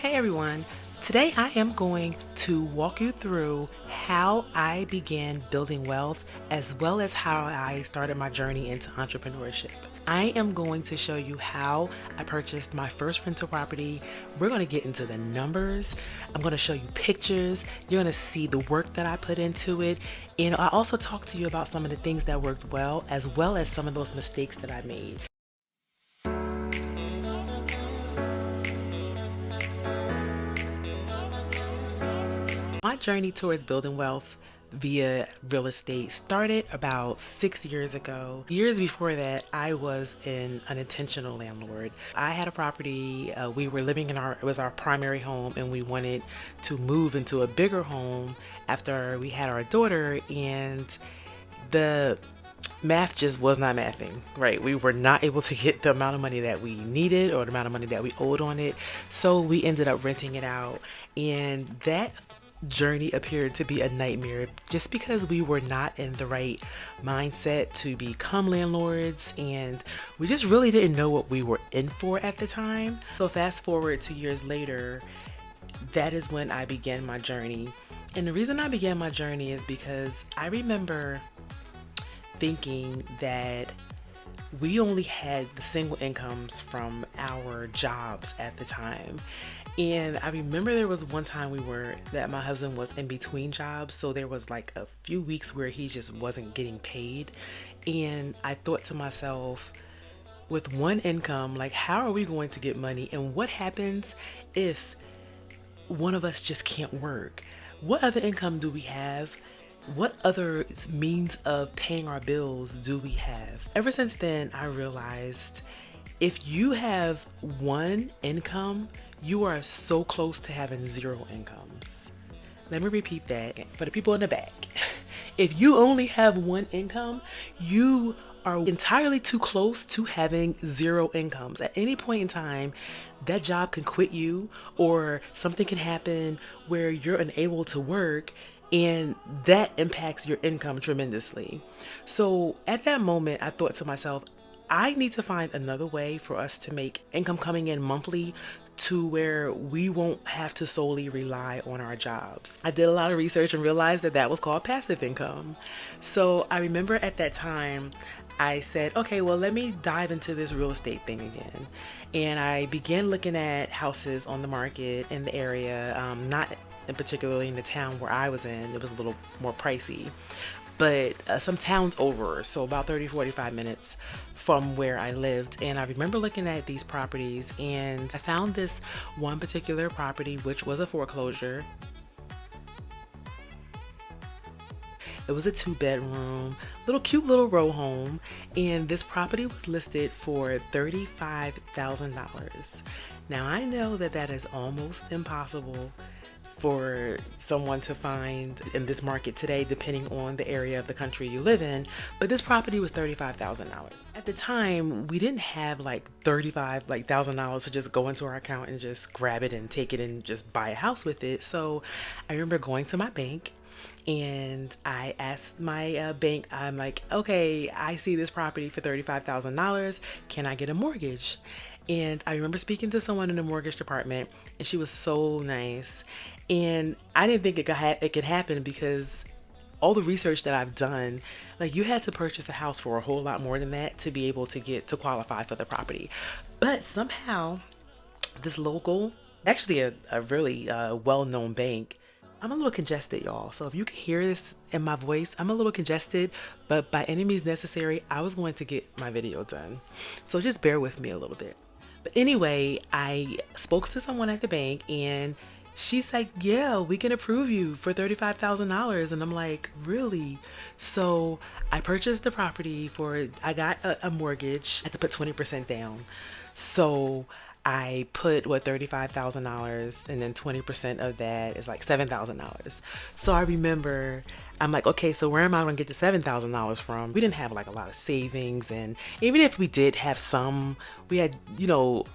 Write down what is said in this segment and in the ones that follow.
Hey everyone, today I am going to walk you through how I began building wealth as well as how I started my journey into entrepreneurship. I am going to show you how I purchased my first rental property. We're going to get into the numbers. I'm going to show you pictures. You're going to see the work that I put into it. And I also talk to you about some of the things that worked well as some of those mistakes that I made. My journey towards building wealth via real estate started about 6 years ago. Years before that, I was an unintentional landlord. I had a property, we were living in it was our primary home, and we wanted to move into a bigger home after we had our daughter, and the math just was not mathing, right? We were not able to get the amount of money that we needed or the amount of money that we owed on it. So we ended up renting it out. And that journey appeared to be a nightmare just because we were not in the right mindset to become landlords, and we just really didn't know what we were in for at the time. So fast forward 2 years later, that is when I began my journey. And the reason I began my journey is because I remember thinking that we only had the single incomes from our jobs at the time. And I remember there was one time that my husband was in between jobs. So there was like a few weeks where he just wasn't getting paid. And I thought to myself, with one income, like, how are we going to get money? And what happens if one of us just can't work? What other income do we have? What other means of paying our bills do we have? Ever since then, I realized if you have one income, you are so close to having zero incomes. Let me repeat that for the people in the back. If you only have one income, you are entirely too close to having zero incomes. At any point in time, that job can quit you, or something can happen where you're unable to work, and that impacts your income tremendously. So at that moment, I thought to myself, I need to find another way for us to make income coming in monthly to where we won't have to solely rely on our jobs. I did a lot of research and realized that that was called passive income. So I remember at that time, I said, okay, well, let me dive into this real estate thing again. And I began looking at houses on the market in the area, not in particularly in the town where I was in. It was a little more pricey, but some towns over, so about 30-45 minutes from where I lived. And I remember looking at these properties, and I found this one particular property which was a foreclosure. It was a 2-bedroom, little cute little row home, and this property was listed for $35,000. Now I know that that is almost impossible for someone to find in this market today, depending on the area of the country you live in. But this property was $35,000. At the time, we didn't have like $35,000 to just go into our account and just grab it and take it and just buy a house with it. So I remember going to my bank, and I asked my bank, I'm like, okay, I see this property for $35,000. Can I get a mortgage? And I remember speaking to someone in the mortgage department, and she was so nice. And I didn't think it could happen because all the research that I've done, like, you had to purchase a house for a whole lot more than that to be able to get to qualify for the property. But somehow, this local, actually a really well-known bank. I'm a little congested, y'all. So if you can hear this in my voice, I'm a little congested, but by any means necessary, I was going to get my video done. So just bear with me a little bit. But anyway, I spoke to someone at the bank, and she's like, yeah, we can approve you for $35,000. And I'm like, really? So I purchased the property I got a mortgage. I had to put 20% down. So I put $35,000, and then 20% of that is like $7,000. So I remember I'm like, okay, so where am I going to get the $7,000 from? We didn't have like a lot of savings. And even if we did have some, we had,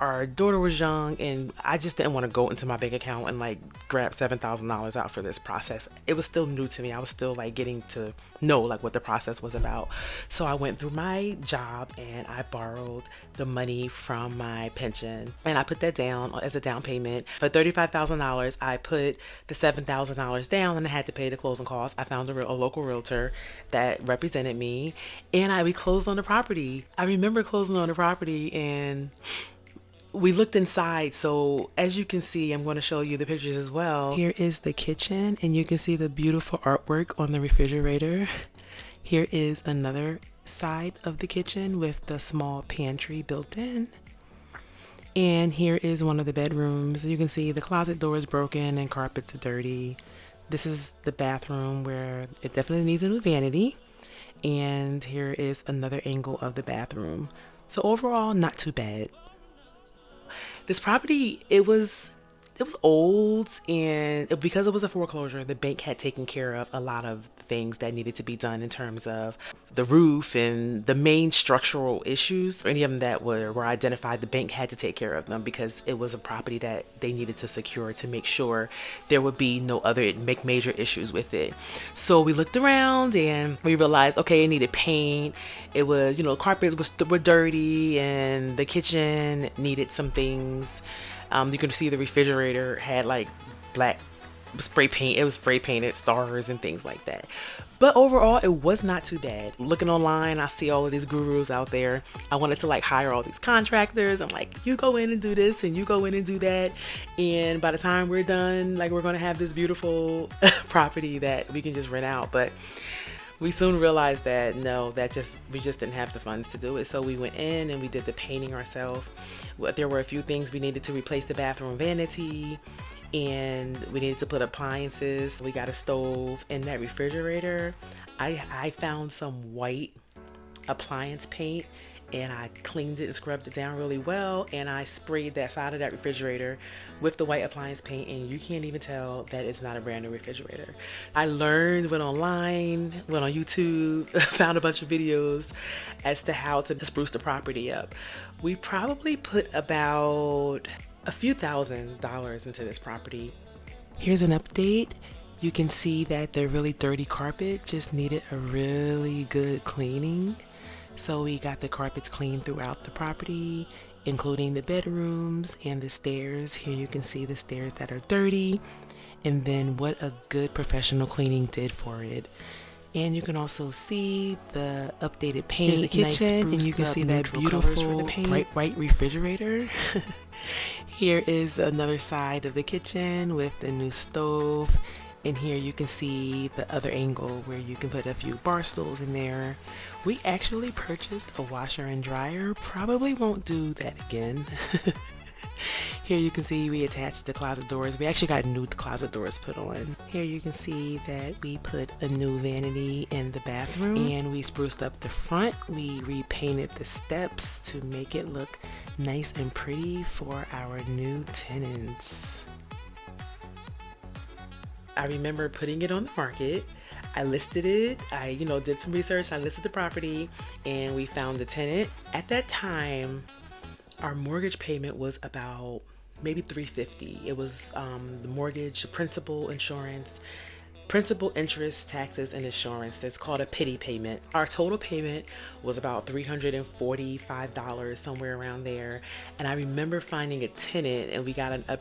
our daughter was young, and I just didn't want to go into my bank account and like grab $7,000 out for this process. It was still new to me. I was still like getting to know like what the process was about. So I went through my job and I borrowed the money from my pension, and I put that down as a down payment. For $35,000, I put the $7,000 down, and I had to pay the closing costs. I found a local realtor that represented me, and we closed on the property. I remember closing on the property, and we looked inside. So as you can see, I'm going to show you the pictures as well. Here is the kitchen, and you can see the beautiful artwork on the refrigerator. Here is another side of the kitchen with the small pantry built in. And here is one of the bedrooms. You can see the closet door is broken and carpets are dirty. This is the bathroom, where it definitely needs a new vanity. And here is another angle of the bathroom. So overall, not too bad. This property, it was old, and because it was a foreclosure, the bank had taken care of a lot of things that needed to be done in terms of the roof and the main structural issues. Any of them that were identified, the bank had to take care of them because it was a property that they needed to secure to make sure there would be no other major issues with it. So we looked around and we realized, okay, it needed paint. It was, carpets were dirty, and the kitchen needed some things. You can see the refrigerator had like black spray paint. It was spray painted stars and things like that. But overall, it was not too bad. Looking online, I see all of these gurus out there. I wanted to like hire all these contractors. I'm like, you go in and do this and you go in and do that. And by the time we're done, like, we're going to have this beautiful property that we can just rent out. But we soon realized that no, we just didn't have the funds to do it. So we went in and we did the painting ourselves. There were a few things we needed to replace: the bathroom vanity, and we needed to put appliances. We got a stove, and that refrigerator, I found some white appliance paint, and I cleaned it and scrubbed it down really well, and I sprayed that side of that refrigerator with the white appliance paint, and you can't even tell that it's not a brand new refrigerator. I learned, went online, went on YouTube, found a bunch of videos as to how to spruce the property up. We probably put about a few $1,000s into this property. Here's an update. You can see that the really dirty carpet just needed a really good cleaning. So we got the carpets cleaned throughout the property, including the bedrooms and the stairs. Here you can see the stairs that are dirty, and then what a good professional cleaning did for it. And you can also see the updated paint. Here's the kitchen, and you can see that beautiful bright white refrigerator. Here is another side of the kitchen with the new stove. And here you can see the other angle where you can put a few bar stools in there. We actually purchased a washer and dryer. Probably won't do that again. Here you can see we attached the closet doors. We actually got new closet doors put on. Here you can see that we put a new vanity in the bathroom, and we spruced up the front. We repainted the steps to make it look nice and pretty for our new tenants. I remember putting it on the market. I listed it. I, did some research. I listed the property, and we found the tenant. At that time, our mortgage payment was about maybe $350. It was the mortgage, principal, insurance, principal, interest, taxes, and insurance. That's called a pity payment. Our total payment was about $345, somewhere around there. And I remember finding a tenant, and we got a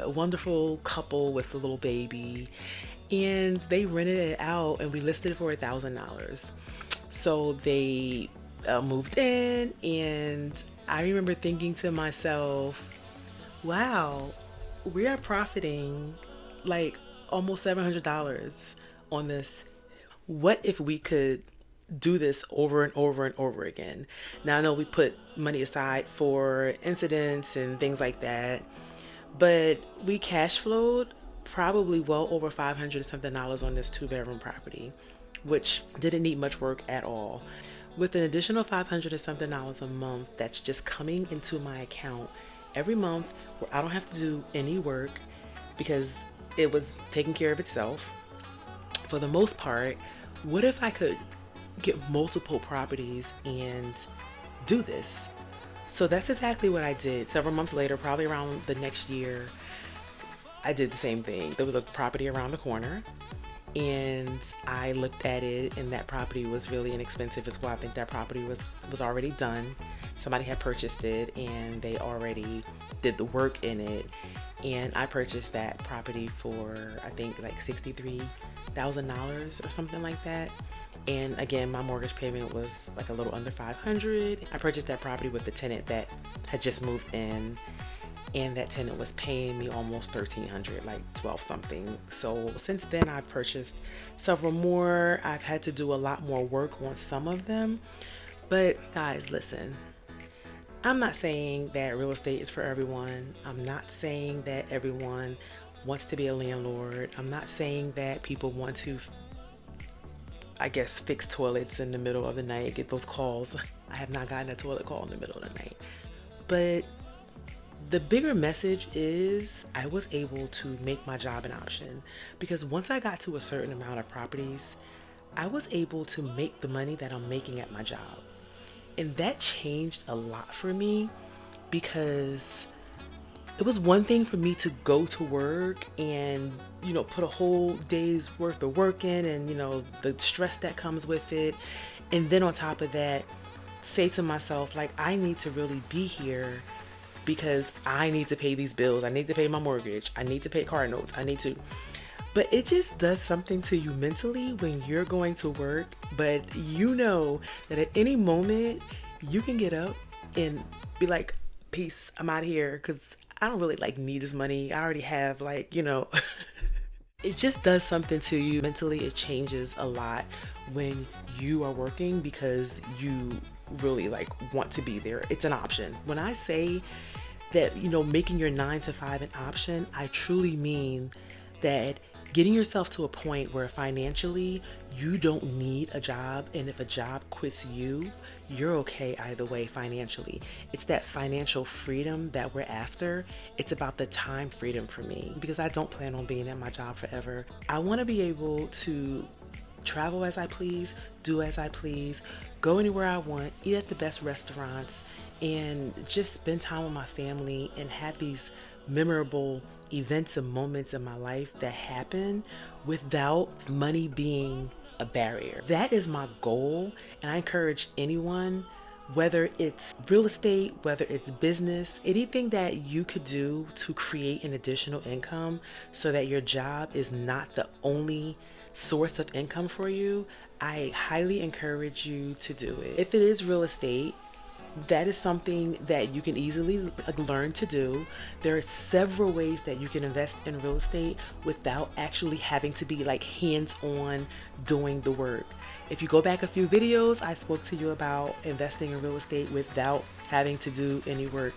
wonderful couple with a little baby, and they rented it out, and we listed it for $1,000. So they moved in, and I remember thinking to myself, wow, we are profiting like almost $700 on this. What if we could do this over and over and over again? Now, I know we put money aside for incidents and things like that, but we cash flowed probably well over $500 something on this 2-bedroom property, which didn't need much work at all. With an additional $500 something a month that's just coming into my account every month, where I don't have to do any work because it was taking care of itself. for the most part, what if I could get multiple properties and do this? So that's exactly what I did. Several months later, probably around the next year, I did the same thing. There was a property around the corner, and I looked at it, and that property was really inexpensive as well. I think that property was already done. Somebody had purchased it, and they already did the work in it. And I purchased that property for, I think, like $63,000 or something like that. And again, my mortgage payment was like a little under 500. I purchased that property with the tenant that had just moved in, and that tenant was paying me almost 1,300, like 12 something. So since then I've purchased several more. I've had to do a lot more work on some of them. But guys, listen, I'm not saying that real estate is for everyone. I'm not saying that everyone wants to be a landlord. I'm not saying that people want to, I guess, fix toilets in the middle of the night, get those calls. I have not gotten a toilet call in the middle of the night. But the bigger message is I was able to make my job an option, because once I got to a certain amount of properties, I was able to make the money that I'm making at my job. And that changed a lot for me, because it was one thing for me to go to work and, put a whole day's worth of work in, and, the stress that comes with it. And then on top of that, say to myself, like, I need to really be here because I need to pay these bills. I need to pay my mortgage. I need to pay car notes. But it just does something to you mentally when you're going to work, but you know that at any moment you can get up and be like, peace, I'm out of here, because I don't really need this money. I already have it just does something to you mentally. It changes a lot when you are working because you really want to be there. It's an option. When I say that, making your 9 to 5 an option, I truly mean that getting yourself to a point where financially you don't need a job, and if a job quits you, you're okay either way financially. It's that financial freedom that we're after. It's about the time freedom for me, because I don't plan on being at my job forever. I want to be able to travel as I please, do as I please, go anywhere I want, eat at the best restaurants, and just spend time with my family and have these memorable events and moments in my life that happen without money being a barrier. That is my goal, and I encourage anyone, whether it's real estate, whether it's business, anything that you could do to create an additional income so that your job is not the only source of income for you, I highly encourage you to do it. If it is real estate, that is something that you can easily learn to do. There are several ways that you can invest in real estate without actually having to be hands-on doing the work. If you go back a few videos, I spoke to you about investing in real estate without having to do any work.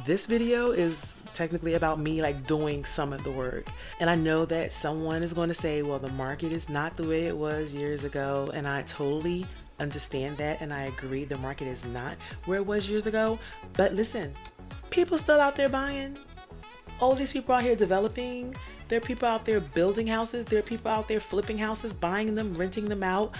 This video is technically about me doing some of the work. And I know that someone is going to say, well, the market is not the way it was years ago. And I totally understand that, and I agree, the market is not where it was years ago. But listen, people still out there buying. All these people out here developing. There are people out there building houses. There are people out there flipping houses, buying them, renting them out.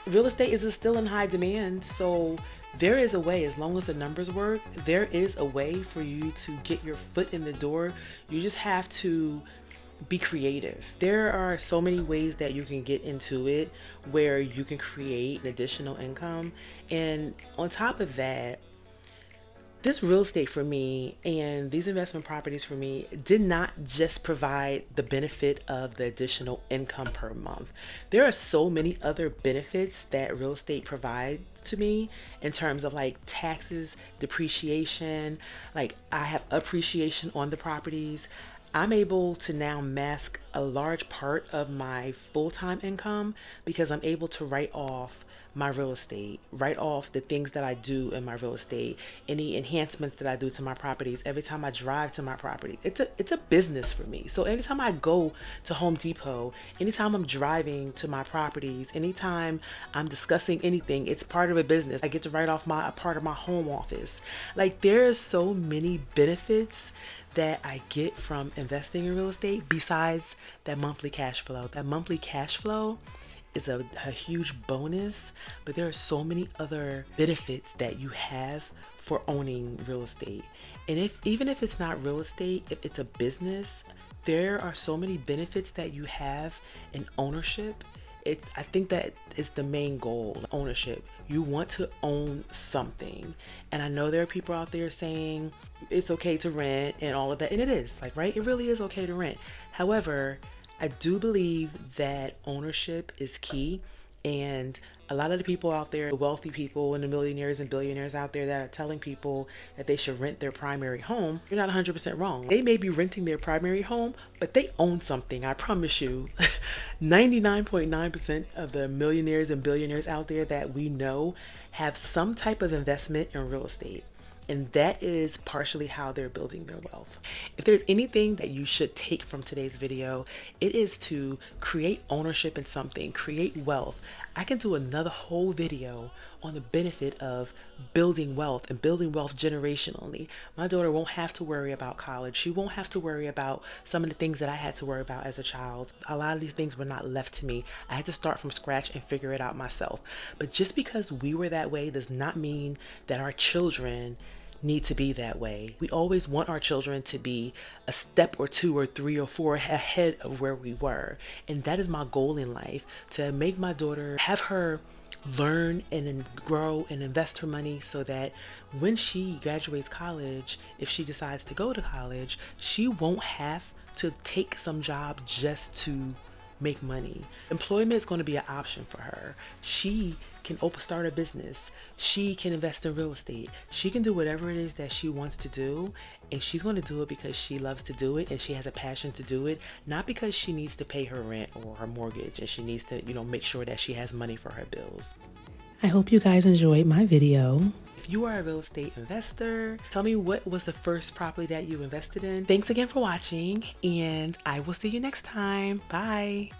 Real estate is still in high demand. So there is a way, as long as the numbers work, there is a way for you to get your foot in the door. You just have to be creative. There are so many ways that you can get into it where you can create an additional income. And on top of that, this real estate for me and these investment properties for me did not just provide the benefit of the additional income per month. There are so many other benefits that real estate provides to me in terms of taxes, depreciation, I have appreciation on the properties. I'm able to now mask a large part of my full-time income because I'm able to write off my real estate, write off the things that I do in my real estate, any enhancements that I do to my properties. Every time I drive to my property, it's a business for me. So anytime I go to Home Depot, anytime I'm driving to my properties, anytime I'm discussing anything, it's part of a business. I get to write off a part of my home office. There are so many benefits that I get from investing in real estate besides that monthly cash flow. That monthly cash flow is a huge bonus, but there are so many other benefits that you have for owning real estate. And even if it's not real estate, if it's a business, there are so many benefits that you have in ownership. I think that is the main goal, ownership. You want to own something. And I know there are people out there saying it's okay to rent and all of that. And it is, like, right? It really is okay to rent. However, I do believe that ownership is key. And a lot of the people out there, the wealthy people and the millionaires and billionaires out there that are telling people that they should rent their primary home, you're not 100% wrong. They may be renting their primary home, but they own something. I promise you, 99.9% of the millionaires and billionaires out there that we know have some type of investment in real estate. And that is partially how they're building their wealth. If there's anything that you should take from today's video, it is to create ownership in something, create wealth. I can do another whole video on the benefit of building wealth and building wealth generationally. My daughter won't have to worry about college. She won't have to worry about some of the things that I had to worry about as a child. A lot of these things were not left to me. I had to start from scratch and figure it out myself. But just because we were that way does not mean that our children need to be that way. We always want our children to be a step or two or three or four ahead of where we were. And that is my goal in life, to make my daughter, have her learn and grow and invest her money so that when she graduates college, if she decides to go to college, she won't have to take some job just to make money. Employment is going to be an option for her. She can start a business. She can invest in real estate. She can do whatever it is that she wants to do, and she's going to do it because she loves to do it and she has a passion to do it, not because she needs to pay her rent or her mortgage and she needs to, make sure that she has money for her bills. I hope you guys enjoyed my video. If you are a real estate investor, tell me what was the first property that you invested in. Thanks again for watching, and I will see you next time. Bye.